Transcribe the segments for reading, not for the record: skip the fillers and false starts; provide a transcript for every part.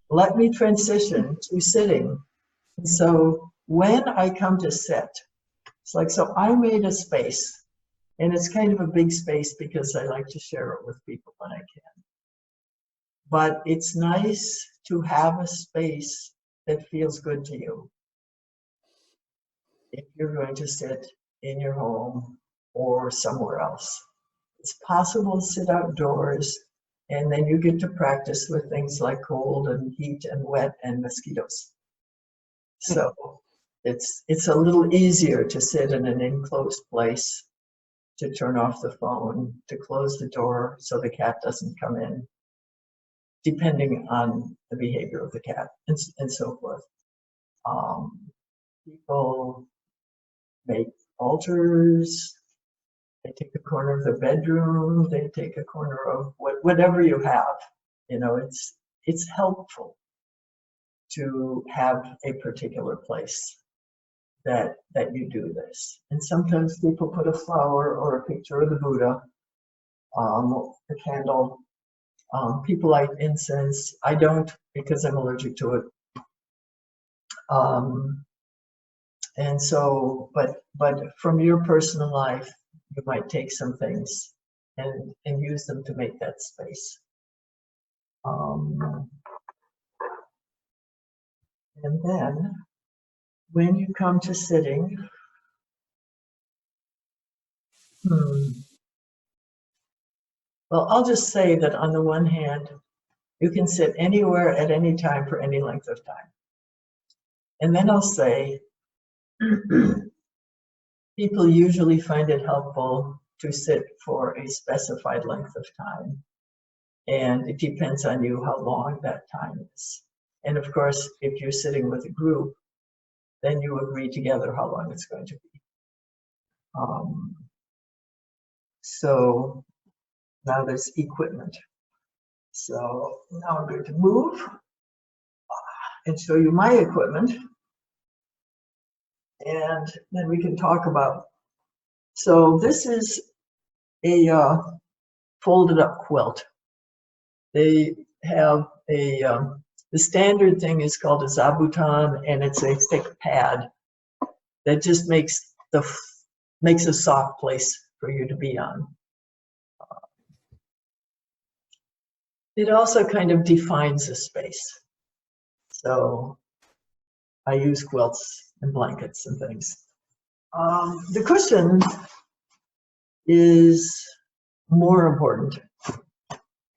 let me transition to sitting. And so when I come to sit, it's like, so I made a space, and it's kind of a big space because I like to share it with people when I can. But it's nice to have a space that feels good to you. If you're going to sit in your home or somewhere else, it's possible to sit outdoors, and then you get to practice with things like cold and heat and wet and mosquitoes. So it's a little easier to sit in an enclosed place, to turn off the phone, to close the door so the cat doesn't come in, depending on the behavior of the cat and so forth. People make altars. They take a corner of their bedroom. They take a corner of whatever you have. You know, it's helpful to have a particular place that you do this. And sometimes people put a flower or a picture of the Buddha, a candle. People light incense. I don't, because I'm allergic to it. And so, but from your personal life, you might take some things and use them to make that space. And then when you come to sitting, well, I'll just say that on the one hand, you can sit anywhere at any time for any length of time. And then I'll say, people usually find it helpful to sit for a specified length of time. And it depends on you how long that time is. And of course, if you're sitting with a group, then you agree together how long it's going to be. So now there's equipment. So now I'm going to move and show you my equipment. And then we can talk about, so this is a folded up quilt. They have a, the standard thing is called a zabuton, and it's a thick pad that just makes a soft place for you to be on. It also kind of defines a space. So I use quilts and blankets and things. The cushion is more important.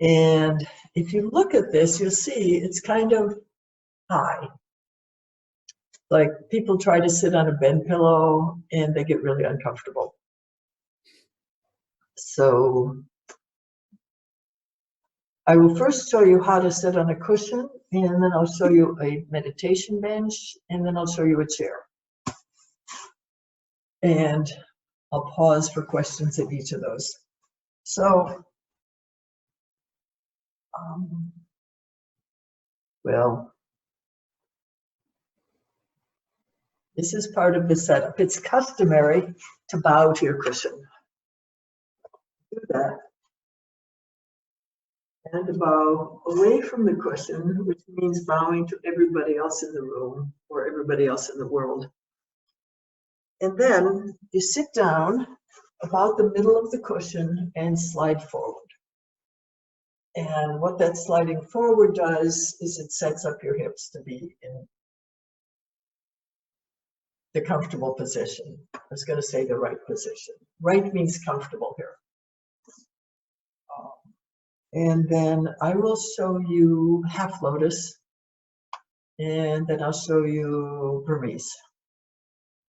And if you look at this, you'll see it's kind of high. Like people try to sit on a bed pillow and they get really uncomfortable. So I will first show you how to sit on a cushion, and then I'll show you a meditation bench, and then I'll show you a chair. And I'll pause for questions at each of those. So, well, this is part of the setup. It's customary to bow to your cushion. Do that. And to bow away from the cushion, which means bowing to everybody else in the room or everybody else in the world. And then you sit down about the middle of the cushion and slide forward. And what that sliding forward does is it sets up your hips to be in the comfortable position. I was going to say the right position. Right means comfortable here. And then I will show you half lotus, and then I'll show you Burmese.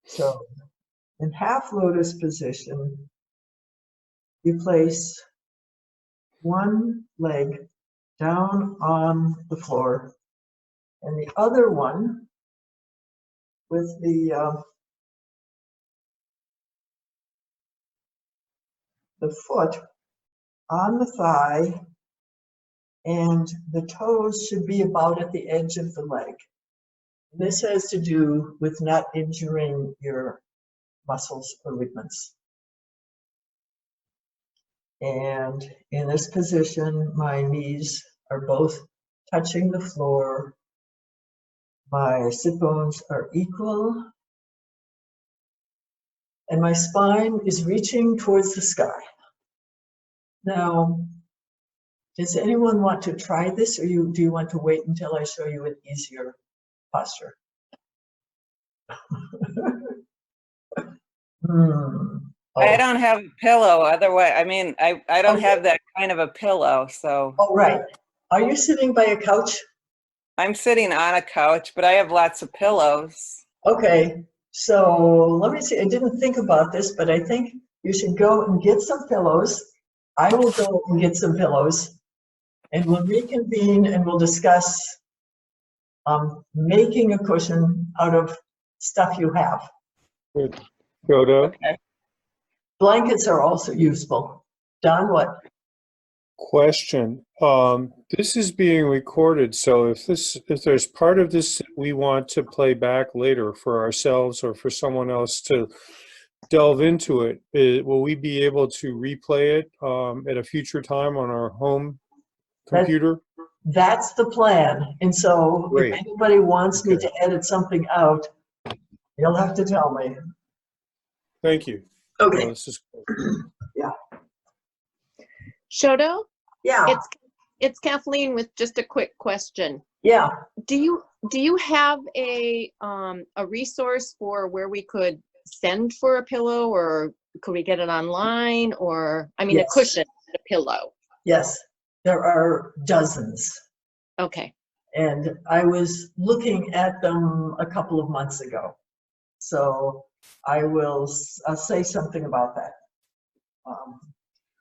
So in half lotus position, you place one leg down on the floor and the other one with the foot on the thigh, and the toes should be about at the edge of the leg. This has to do with not injuring your muscles or ligaments. And in this position, my knees are both touching the floor. My sit bones are equal. And my spine is reaching towards the sky. Now, does anyone want to try this, or do you want to wait until I show you an easier posture? I don't have a pillow. Otherwise, I mean, I don't Okay. have that kind of a pillow. So. Oh, right. Are you sitting by a couch? I'm sitting on a couch, but I have lots of pillows. Okay. So let me see. I didn't think about this, but I think you should go and get some pillows. I will go and get some pillows, and we'll reconvene and we'll discuss making a cushion out of stuff you have. Good. Shodo. Okay. Blankets are also useful. Don, what? Question. This is being recorded, so if there's part of this that we want to play back later for ourselves or for someone else to delve into it, will we be able to replay it at a future time on our home computer? That's the plan. And so Great. if anybody wants me Okay. to edit something out, you'll have to tell me. Thank you. Okay. Well, this is Yeah. Shodo, Yeah. it's Kathleen with just a quick question. Yeah. Do you have a resource for where we could send for a pillow, or could we get it online, or I mean Yes. a cushion, a pillow? Yes. There are dozens. Okay. And I was looking at them a couple of months ago. So I'll say something about that.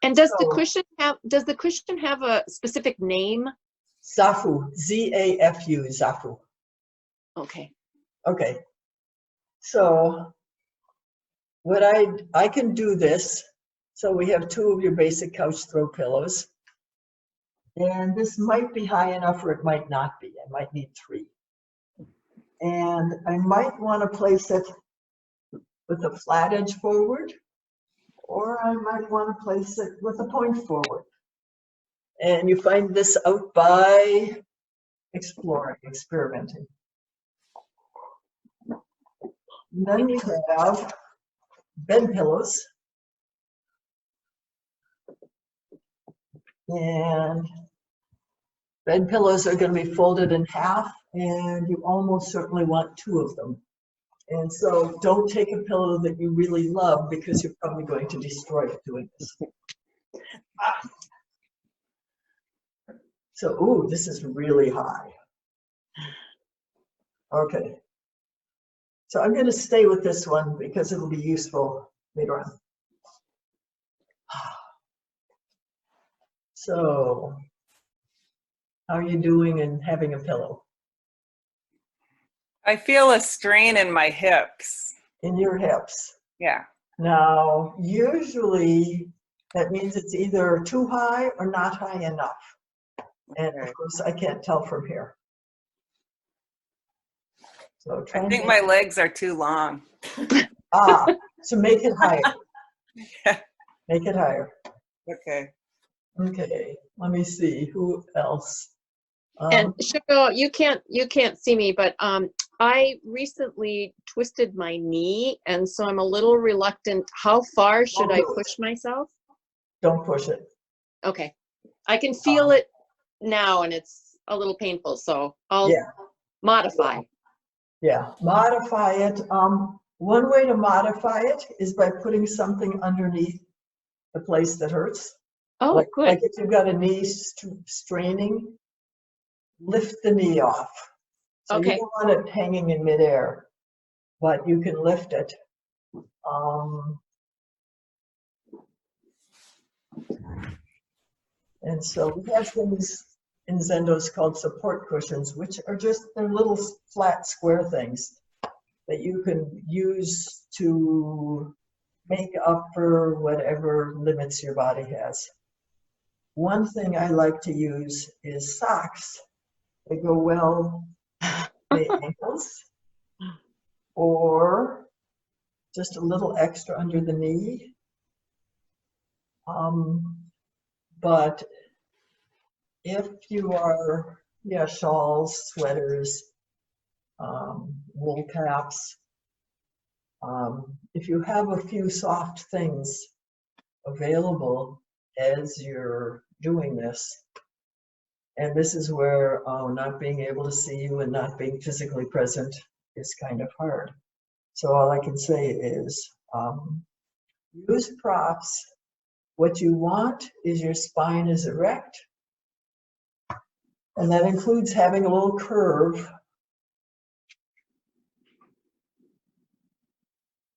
And does So- the cushion have a specific name? Zafu, Z-A-F-U, Zafu. Okay. Okay. So what I can do this. So we have two of your basic couch throw pillows. And this might be high enough or it might not be. I might need three. And I might want to place it with a flat edge forward, or I might want to place it with a point forward. And you find this out by exploring, experimenting. And then we have bed pillows. And bed pillows are going to be folded in half, and you almost certainly want two of them. And so don't take a pillow that you really love, because you're probably going to destroy it doing this. So, ooh, this is really high. Okay. So I'm going to stay with this one because it'll be useful later on. So, how are you doing in having a pillow? I feel a strain in my hips. In your hips. Yeah. Now, usually that means it's either too high or not high enough. And of course, I can't tell from here. So try I and think make my legs are too long. so make it higher. Yeah. Make it higher. Okay. Okay, let me see who else. And Shodo, you can't see me, but I recently twisted my knee, and so I'm a little reluctant. How far should I push myself? Don't push it. Okay. I can feel it now, and it's a little painful, so I'll modify. Yeah, modify it. One way to modify it is by putting something underneath the place that hurts. Oh, good. Like if you've got a knee straining, lift the knee off. So Okay. you don't want it hanging in midair, but you can lift it. And so we have things in Zendos called support cushions, which are just they're little flat square things that you can use to make up for whatever limits your body has. One thing I like to use is socks. They go well the ankles, or just a little extra under the knee. But if you are Yeah, shawls, sweaters, wool caps. If you have a few soft things available as you're doing this, and this is where not being able to see you and not being physically present is kind of hard. So all I can say is use props. What you want is your spine is erect, and that includes having a little curve.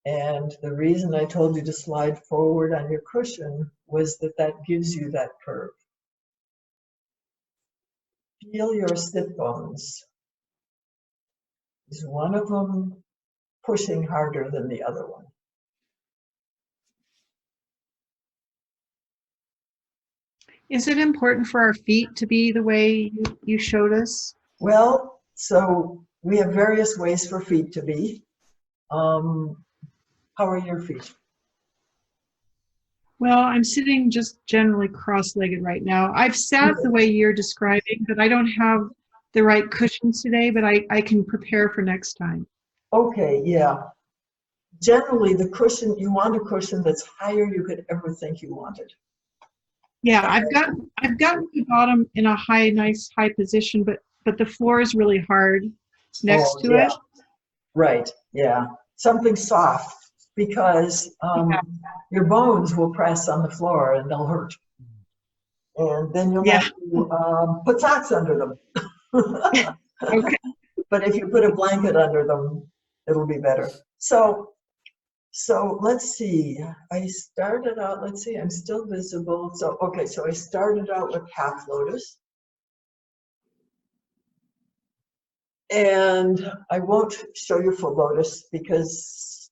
And the reason I told you to slide forward on your cushion was that that gives you that curve. Feel your sit bones. Is one of them pushing harder than the other one? Is it important for our feet to be the way you showed us? Well, so we have various ways for feet to be. How are your feet? Well, I'm sitting just generally cross-legged right now. I've sat the way you're describing, but I don't have the right cushions today, but I can prepare for next time. Okay, yeah. Generally, the cushion, you want a cushion that's higher you could ever think you wanted. Yeah, I've got the bottom in a nice high position, but the floor is really hard next to yeah. it. Right, yeah. Something soft, because your bones will press on the floor and they'll hurt. And then you'll have to put socks under them. Okay. But if you put a blanket under them, it'll be better. So let's see. I started out, let's see, I'm still visible. So, okay, so I started out with half lotus. And I won't show you full lotus because,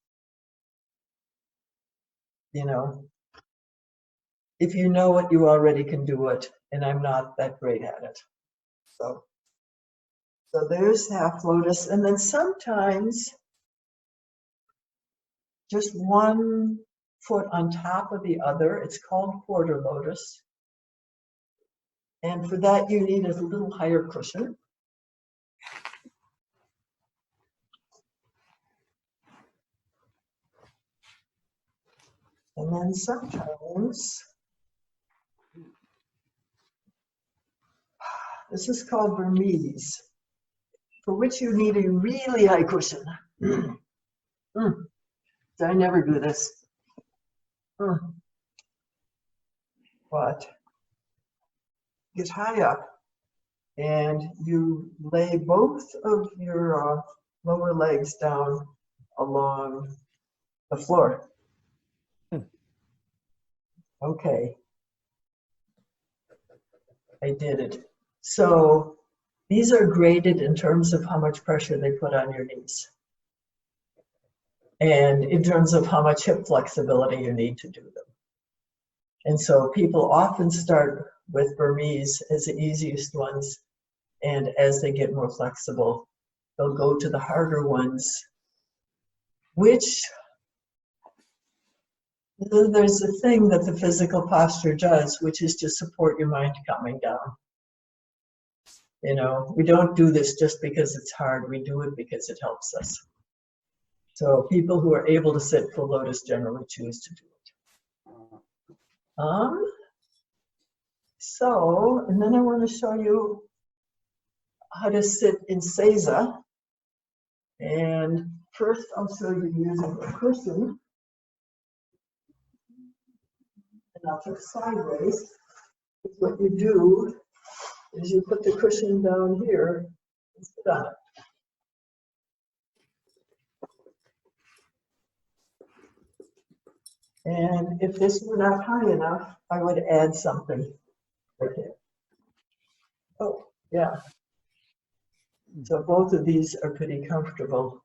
you know, if you know it, you already can do it. And I'm not that great at it. So there's half lotus. And then sometimes just one foot on top of the other. It's called quarter lotus. And for that, you need a little higher cushion. And then sometimes, this is called Burmese, for which you need a really high cushion. I never do this. But get high up and you lay both of your lower legs down along the floor. Okay. I did it. So these are graded in terms of how much pressure they put on your knees, and in terms of how much hip flexibility you need to do them. And so people often start with Burmese as the easiest ones, and as they get more flexible, they'll go to the harder ones, which there's a thing that the physical posture does, which is to support your mind coming down. You know, we don't do this just because it's hard, we do it because it helps us. So people who are able to sit full lotus generally choose to do it. And then I want to show you how to sit in Seiza. And first I'll show you using a cushion. And I'll flip sideways. What you do is you put the cushion down here and sit on it. And if this were not high enough, I would add something right there. Oh, yeah. So both of these are pretty comfortable.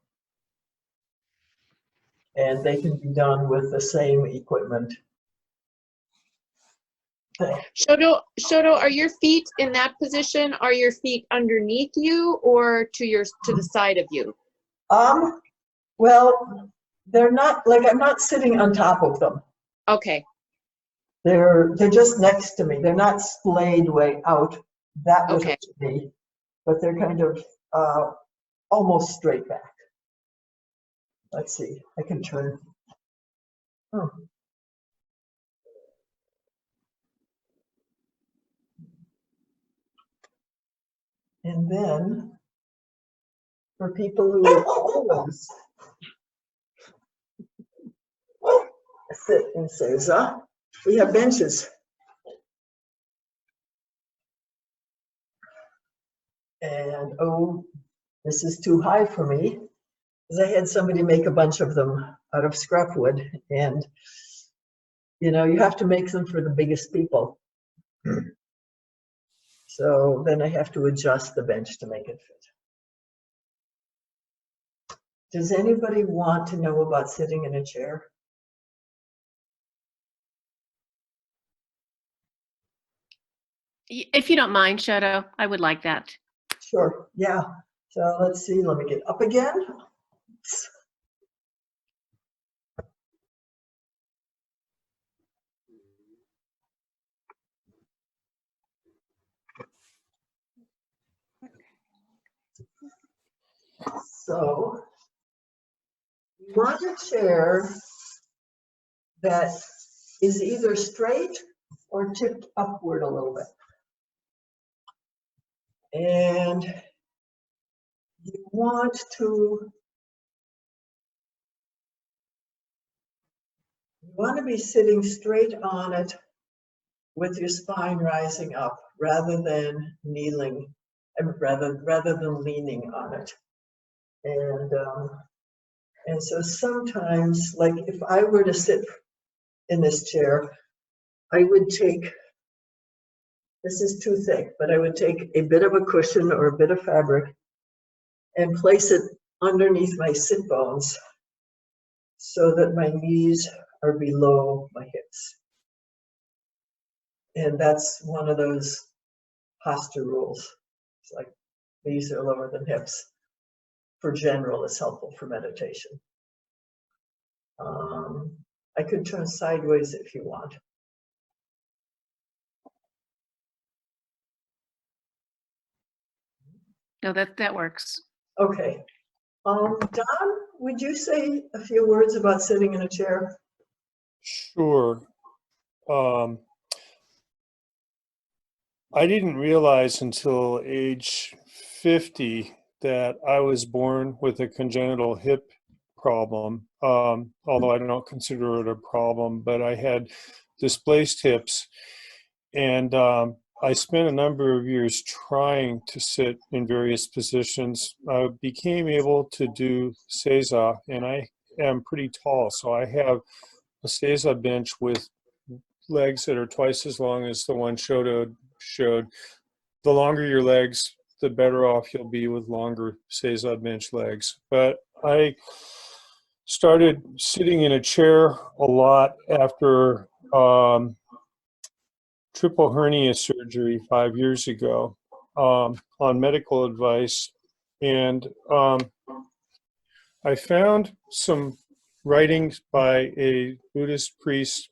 And they can be done with the same equipment. Shodo, are your feet in that position? Are your feet underneath you or to the side of you? Well, they're not, like, I'm not sitting on top of them. Okay. They're just next to me. They're not splayed way out. That would Okay. hurt me. but they're kind of almost straight back. Let's see, I can turn. Oh. And then for people who always sit in Seiza, we have benches. And oh, this is too high for me, because I had somebody make a bunch of them out of scrap wood, and you know, you have to make them for the biggest people. So then I have to adjust the bench to make it fit. Does anybody want to know about sitting in a chair? If you don't mind, Shoto, I would like that. Sure, yeah. So let's see, let me get up again. So you want a chair that is either straight or tipped upward a little bit. And you want to be sitting straight on it with your spine rising up rather than kneeling, rather than leaning on it. And so sometimes, like if I were to sit in this chair, I would take, this is too thick, but I would take a bit of a cushion or a bit of fabric and place it underneath my sit bones so that my knees are below my hips. And that's one of those posture rules. It's like knees are lower than hips. For general, it's helpful for meditation. I could turn sideways if you want. No, that works. Okay. Don, would you say a few words about sitting in a chair? Sure. I didn't realize until age 50 that I was born with a congenital hip problem, although I don't consider it a problem, but I had displaced hips. And I spent a number of years trying to sit in various positions. I became able to do Seiza, and I am pretty tall, so I have a Seiza bench with legs that are twice as long as the one Shodo showed. The longer your legs, the better off you'll be with longer Seiza bench legs. But I started sitting in a chair a lot after triple hernia surgery 5 years ago on medical advice. And I found some writings by a Buddhist priest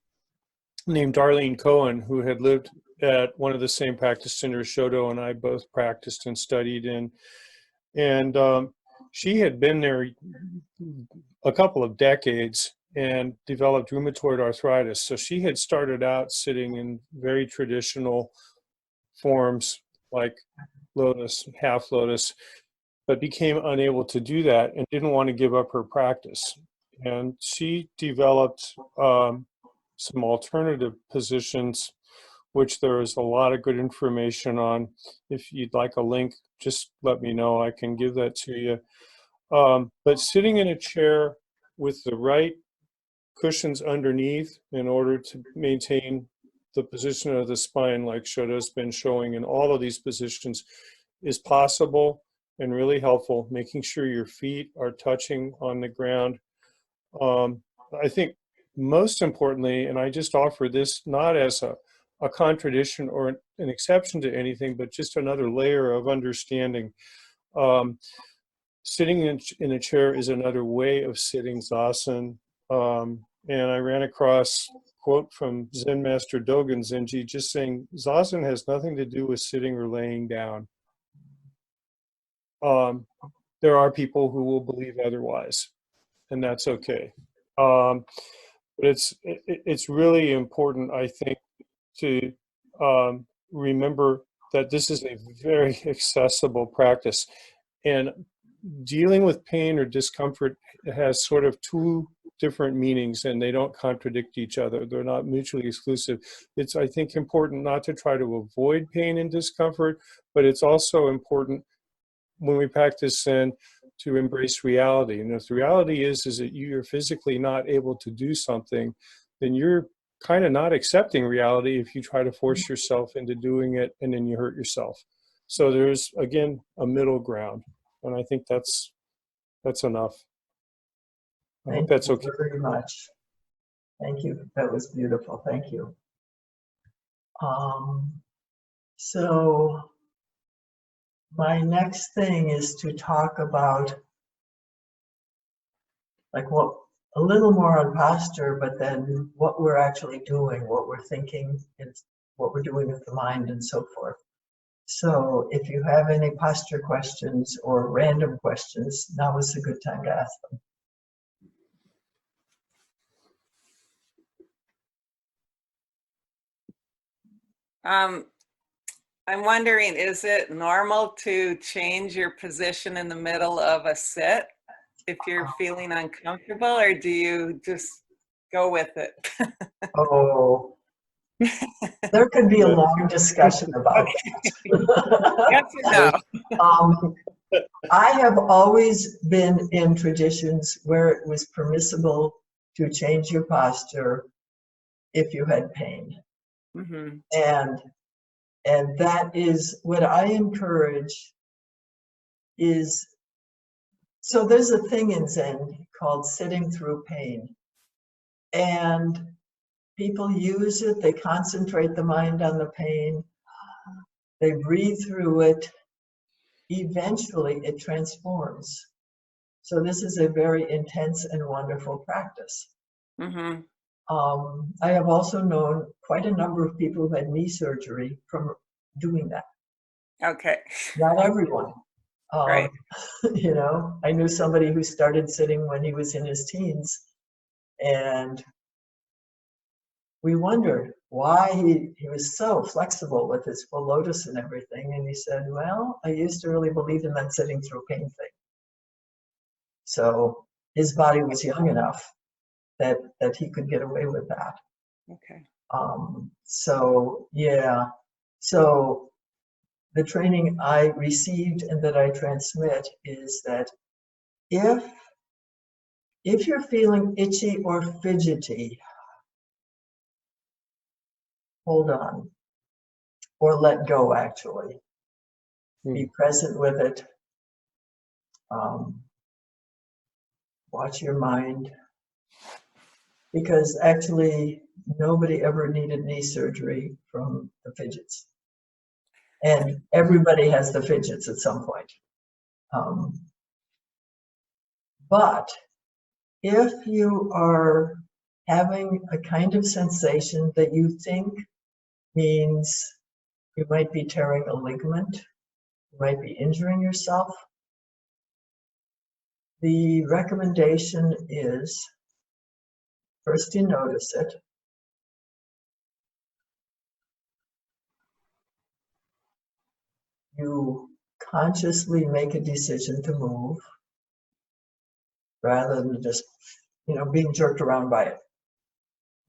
named Darlene Cohen, who had lived at one of the same practice centers Shodo and I both practiced and studied in. And she had been there a couple of decades and developed rheumatoid arthritis. So she had started out sitting in very traditional forms like lotus, half lotus, but became unable to do that and didn't want to give up her practice. And she developed some alternative positions, which there is a lot of good information on. If you'd like a link, just let me know. I can give that to you. But sitting in a chair with the right cushions underneath in order to maintain the position of the spine, like Shoto's been showing in all of these positions, is possible and really helpful, making sure your feet are touching on the ground. I think most importantly, and I just offer this not as a contradiction or an exception to anything, but just another layer of understanding. Sitting in a chair is another way of sitting Zazen. And I ran across a quote from Zen Master Dogen Zenji just saying, Zazen has nothing to do with sitting or laying down. there are people who will believe otherwise, and that's okay. But it's really important, I think, to remember that this is a very accessible practice, and dealing with pain or discomfort has sort of two different meanings, and they don't contradict each other. They're not mutually exclusive. It's, I think, important not to try to avoid pain and discomfort, but it's also important when we practice Zen to embrace reality. And if the reality is that you're physically not able to do something, then you're kind of not accepting reality if you try to force yourself into doing it and then you hurt yourself. So there's, again, a middle ground. And I think that's enough. I hope that's okay. Thank you very much. Thank you. That was beautiful. Thank you. So my next thing is to talk about like what a little more on posture, but then what we're actually doing, what we're thinking, and what we're doing with the mind and so forth. So if you have any posture questions or random questions, now is a good time to ask them. I'm wondering, is it normal to change your position in the middle of a sit if you're feeling uncomfortable, or do you just go with it? Oh, there could be a long discussion about that. Yes or no? I have always been in traditions where it was permissible to change your posture if you had pain. Mm-hmm. And that is what I encourage is, so there's a thing in Zen called sitting through pain. And people use it, they concentrate the mind on the pain, they breathe through it, eventually it transforms. So this is a very intense and wonderful practice. Mm-hmm. I have also known quite a number of people who had knee surgery from doing that. Okay. Not everyone. Right. You know, I knew somebody who started sitting when he was in his teens, and we wondered why he was so flexible with his full lotus and everything. And he said, well, I used to really believe in that sitting through pain thing. So his body was young enough that he could get away with that. Okay. So yeah, so the training I received and that I transmit is that if you're feeling itchy or fidgety, hold on, or let go actually. Be present with it. Watch your mind. Because actually, nobody ever needed knee surgery from the fidgets. And everybody has the fidgets at some point. But if you are having a kind of sensation that you think means you might be tearing a ligament, you might be injuring yourself, the recommendation is first you notice it. You consciously make a decision to move rather than just, you know, being jerked around by it.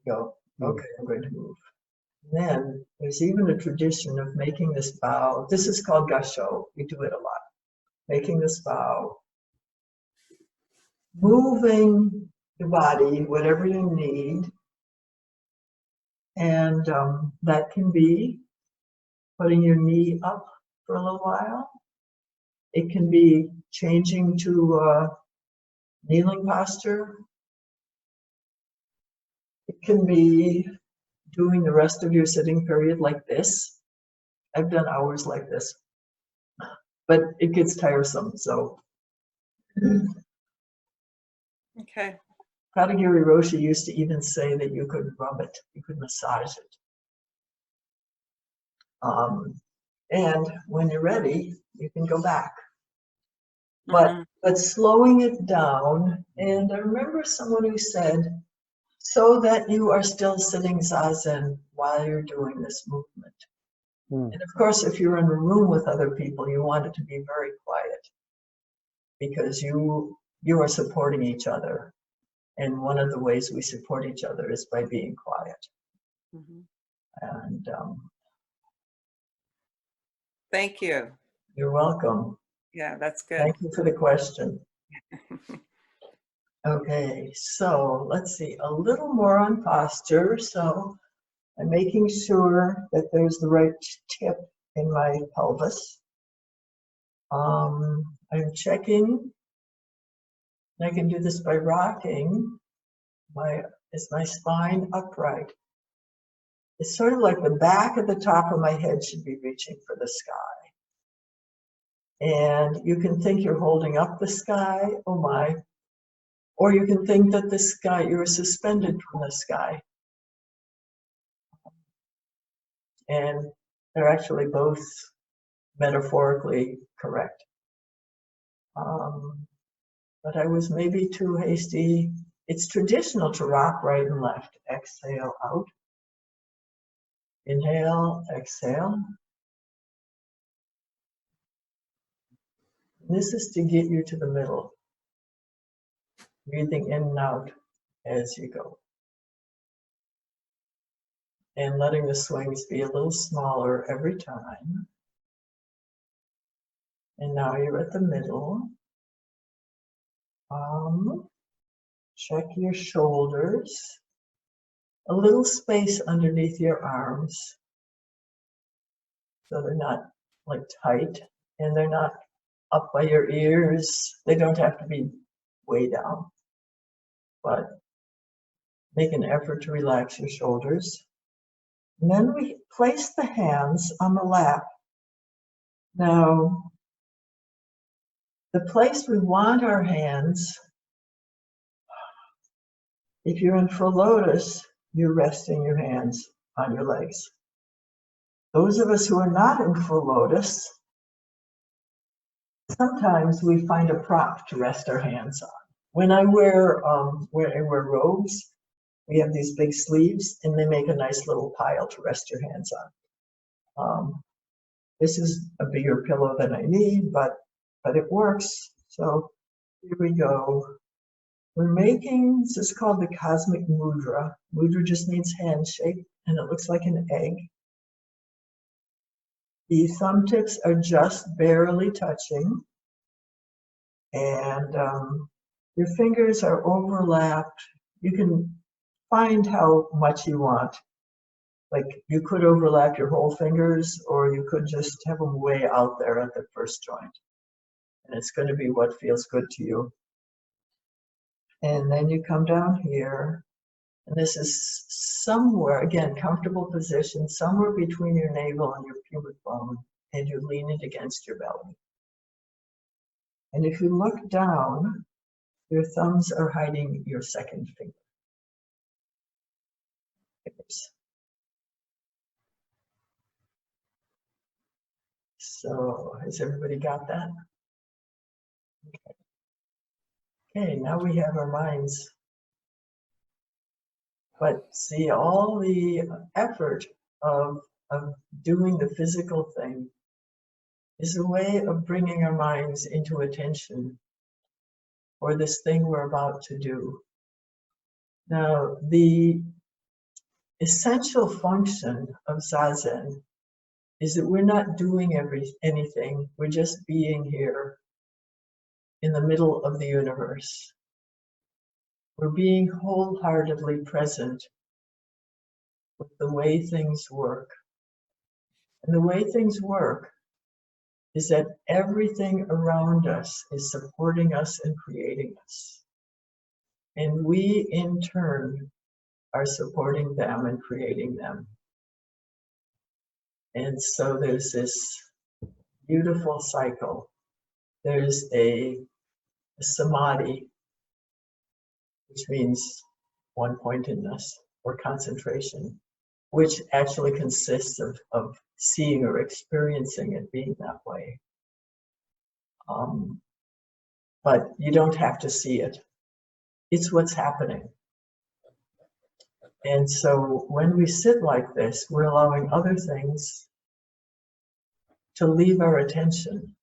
You go, okay, I'm going to move. And then there's even a tradition of making this bow. This is called gasho. We do it a lot. Making this bow, moving the body, whatever you need. And that can be putting your knee up for a little while. It can be changing to kneeling posture. It can be doing the rest of your sitting period like this. I've done hours like this, but it gets tiresome, so. Okay. Katagiri Roshi used to even say that you could rub it, you could massage it. And when you're ready, you can go back. but slowing it down. And I remember someone who said, so that you are still sitting Zazen while you're doing this movement. And of course, if you're in a room with other people, you want it to be very quiet because you are supporting each other. And one of the ways we support each other is by being quiet. And Thank you. you're welcome. Yeah, that's good. Thank you for the question. Okay, so let's see, a little more on posture. So I'm making sure that there's the right tip in my pelvis. I'm checking, and I can do this by rocking. Is my spine upright? It's sort of like the back of the top of my head should be reaching for the sky. And you can think you're holding up the sky, oh my, or you can think that the sky, you're suspended from the sky. And they're actually both metaphorically correct. But I was maybe too hasty. It's traditional to rock right and left. Exhale out. Inhale, exhale. This is to get you to the middle. Breathing in and out as you go. And letting the swings be a little smaller every time. And now you're at the middle. Check your shoulders. A little space underneath your arms. So they're not like tight and they're not up by your ears. They don't have to be way down. But make an effort to relax your shoulders. And then we place the hands on the lap. Now, the place we want our hands, if you're in full lotus, you're resting your hands on your legs. Those of us who are not in full lotus, sometimes we find a prop to rest our hands on. When I wear robes, we have these big sleeves and they make a nice little pile to rest your hands on. This is a bigger pillow than I need, but it works. So here we go. We're making, this is called the cosmic mudra. Mudra just means handshake and it looks like an egg. The thumb tips are just barely touching and your fingers are overlapped. You can find how much you want. Like you could overlap your whole fingers or you could just have them way out there at the first joint. And it's going to be what feels good to you. And then you come down here. And this is somewhere, again, comfortable position, somewhere between your navel and your pubic bone. And you lean it against your belly. And if you look down, your thumbs are hiding your second finger. So has everybody got that? Okay, now we have our minds. But see, all the effort of doing the physical thing is a way of bringing our minds into attention for this thing we're about to do. Now, the essential function of Zazen is that we're not doing anything, we're just being here in the middle of the universe. We're being wholeheartedly present with the way things work. And the way things work is that everything around us is supporting us and creating us. And we, in turn, are supporting them and creating them. And so there's this beautiful cycle. There's a samadhi, which means one-pointedness or concentration, which actually consists of seeing or experiencing it being that way. but you don't have to see it. It's what's happening. And so when we sit like this, we're allowing other things to leave our attention.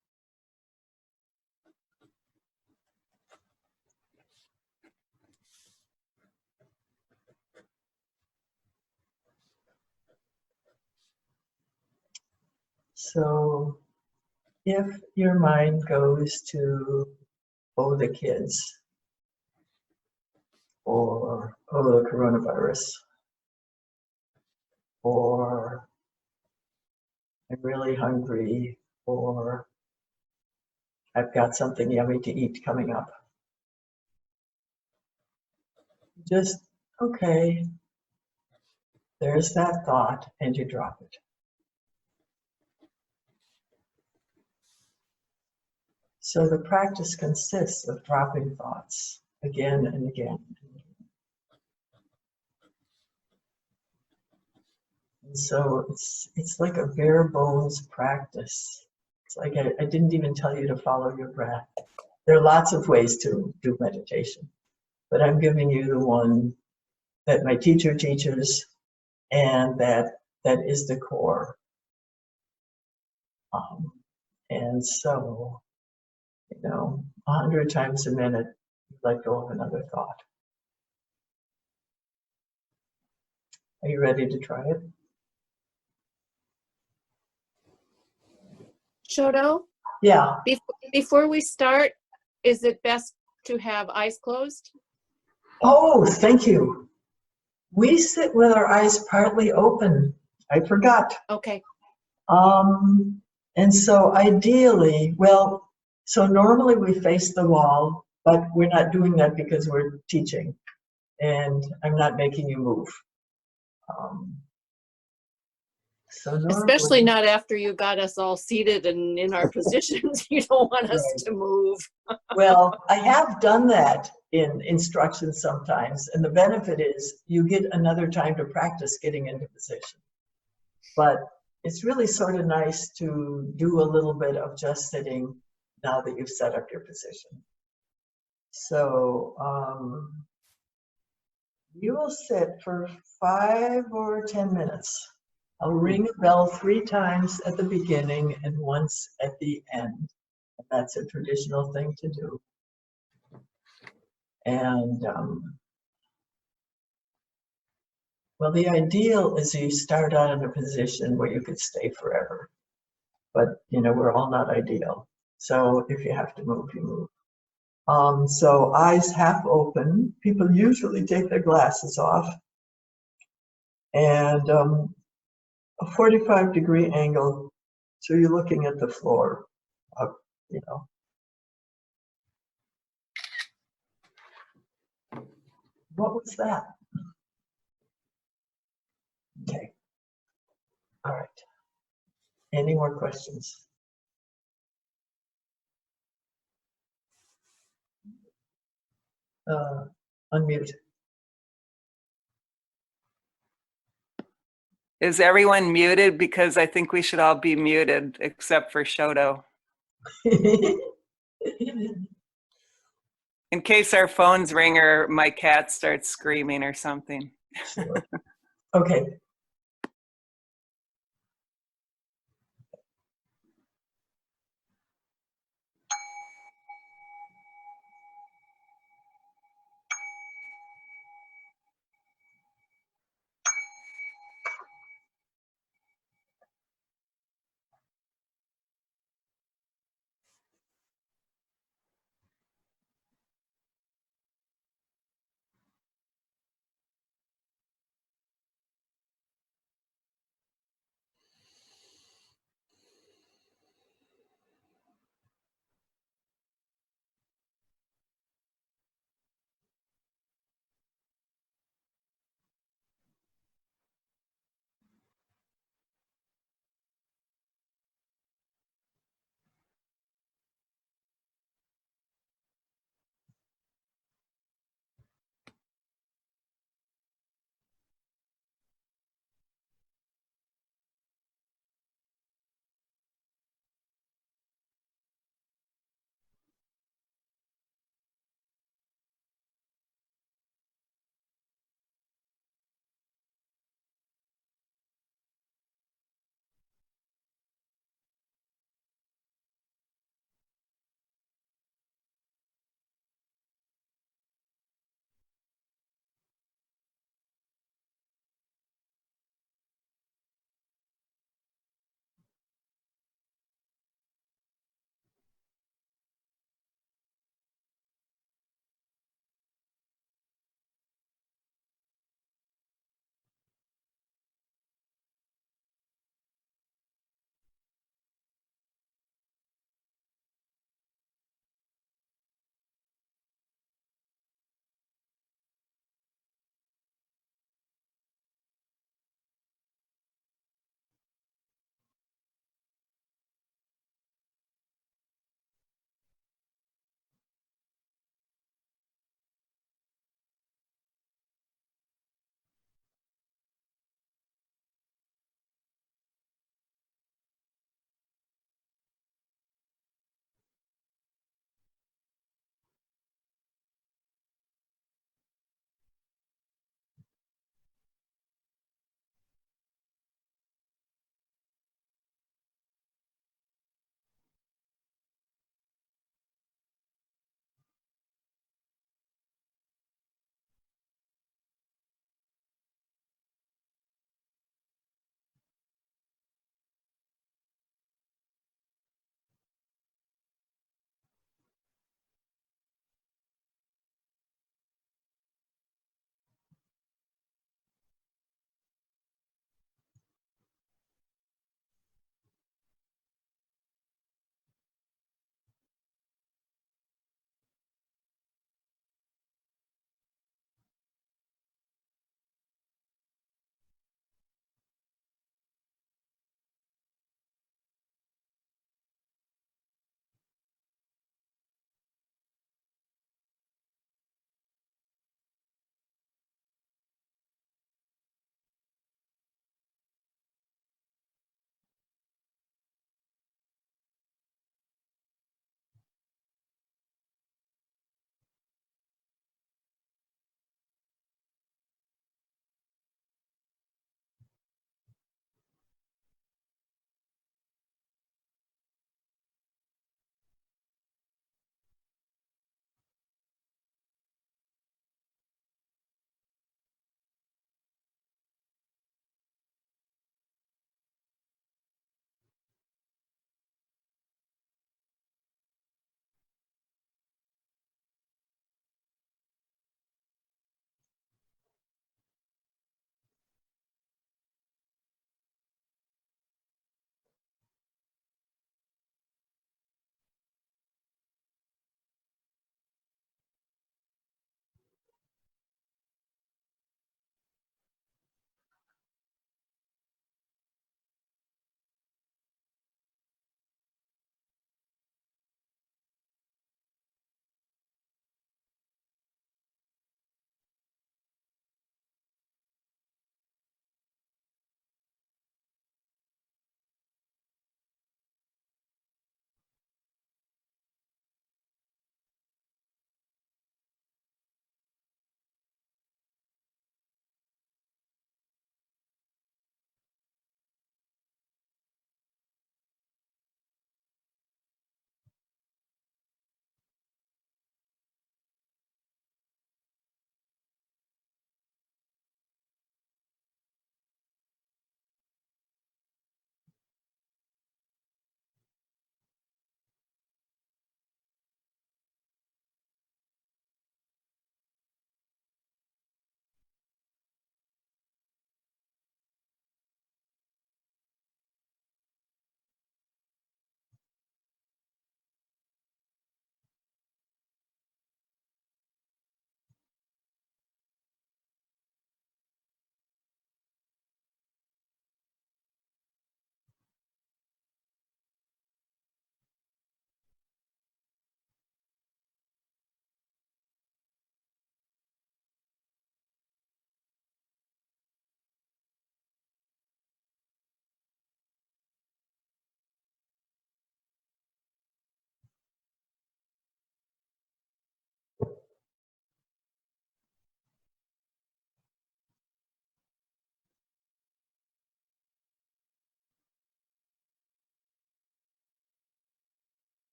So if your mind goes to, oh, the kids, or oh, the coronavirus, or I'm really hungry, or I've got something yummy to eat coming up. Just, okay, there's that thought, and you drop it. So the practice consists of dropping thoughts again and again. And so it's like a bare bones practice. It's like I didn't even tell you to follow your breath. There are lots of ways to do meditation, but I'm giving you the one that my teacher teaches, and that is the core. And so, 100 times a minute, let go of another thought. Are you ready to try it? Shodo, Yeah. before we start, is it best to have eyes closed? Oh, thank you. We sit with our eyes partly open. I forgot. Okay. And so ideally, so normally we face the wall, but we're not doing that because we're teaching, and I'm not making you move. So normally, Especially not after you got us all seated and in our positions. You don't want us Right. to move. Well, I have done that in instructions sometimes, and the benefit is you get another time to practice getting into position. But it's really sort of nice to do a little bit of just sitting now that you've set up your position. So you will sit for 5 or 10 minutes. I'll ring a bell 3 times at the beginning and once at the end. That's a traditional thing to do. And well, the ideal is you start out in a position where you could stay forever. But, we're all not ideal. So if you have to move, you move. So eyes half open. People usually take their glasses off. And a 45-degree angle. So you're looking at the floor, What was that? Okay. All right. Any more questions? Unmute. Is everyone muted? Because I think we should all be muted except for Shodo. In case our phones ring or my cat starts screaming or something. Sure. Okay.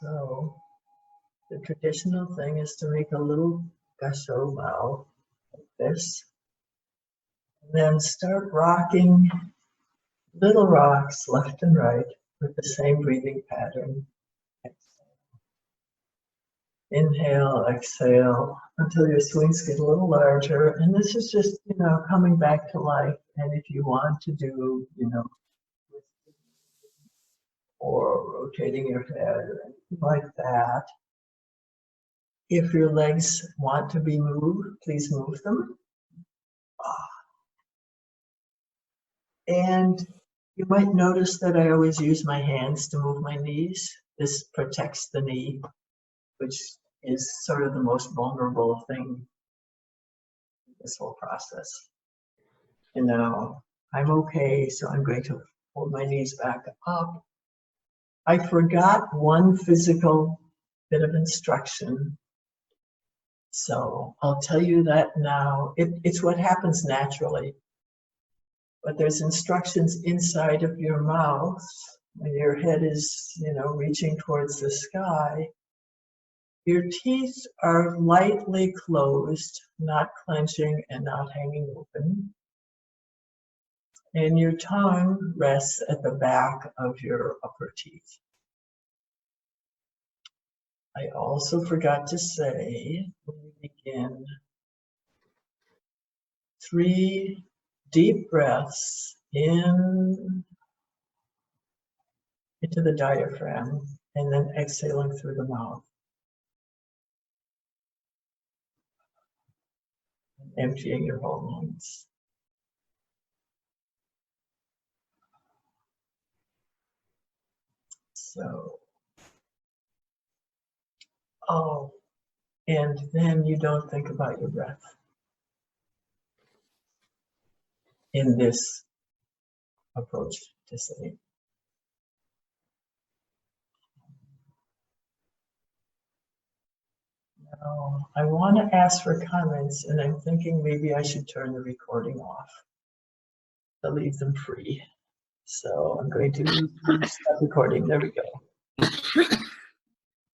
So the traditional thing is to make a little gasho bow like this. And then start rocking little rocks left and right with the same breathing pattern. Inhale, exhale, until your swings get a little larger. And this is just, coming back to life. And if you want to do, or rotating your head or anything like that, if your legs want to be moved, please move them. And you might notice that I always use my hands to move my knees. This protects the knee, which is sort of the most vulnerable thing in this whole process. And now I'm okay, so I'm going to hold my knees back up. I forgot one physical bit of instruction, so I'll tell you that now. It's what happens naturally, but there's instructions inside of your mouth when your head is, reaching towards the sky. Your teeth are lightly closed, not clenching and not hanging open. And your tongue rests at the back of your upper teeth. I also forgot to say, when we begin, 3 deep breaths in into the diaphragm, and then exhaling through the mouth. Emptying your whole lungs. So, and then you don't think about your breath in this approach to sitting. Now, I want to ask for comments, and I'm thinking maybe I should turn the recording off to leave them free. So I'm going to stop recording. There we go.